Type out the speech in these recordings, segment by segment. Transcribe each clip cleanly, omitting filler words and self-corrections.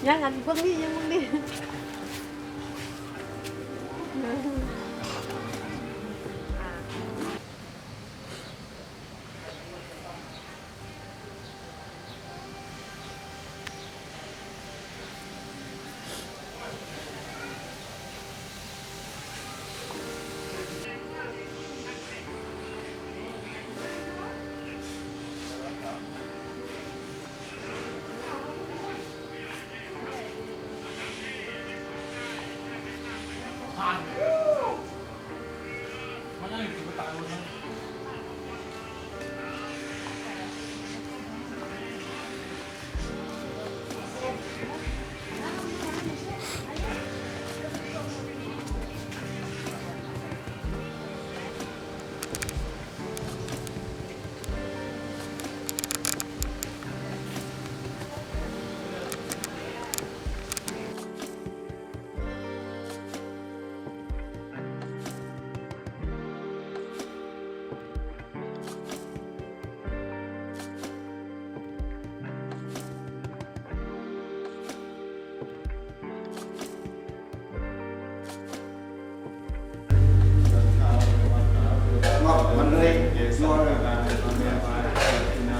ยังอันเพิ่งนี่ยังมึงนี่มันยังอยู่ตาลุนนะมันเลยนอ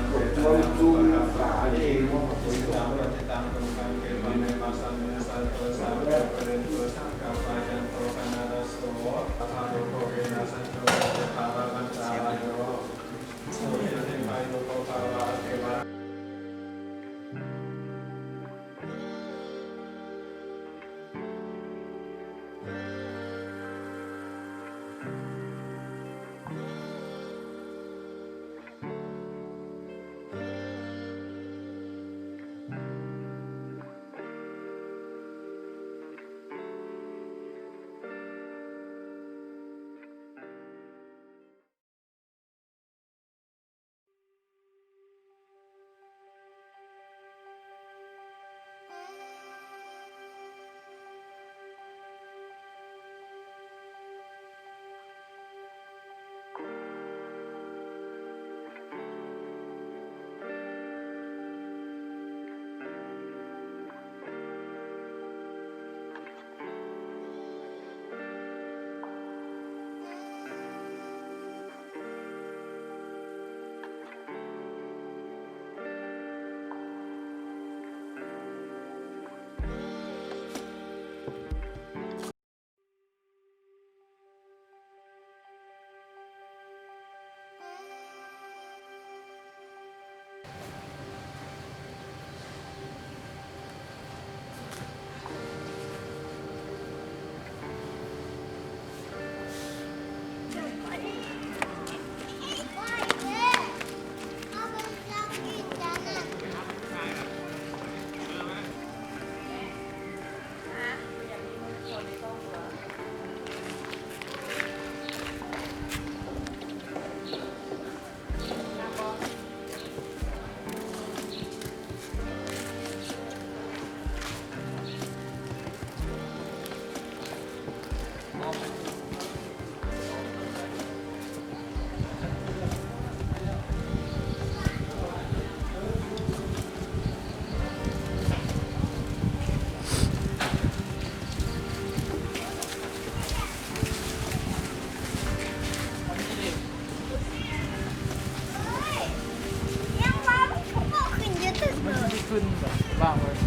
นตัวจูงฝาเองว่าตัวตามเราจะตามตรงการเกิดในภาษาเนื้อสารตัวสารประเด็นตัวสร้างกับปาจันโตคณาดโสอาภาโลโกเวนัสันโตภาวะบัญชาโยโสยเทพายโลโกภาวะเทวะขึ้นแบบบ้างเลย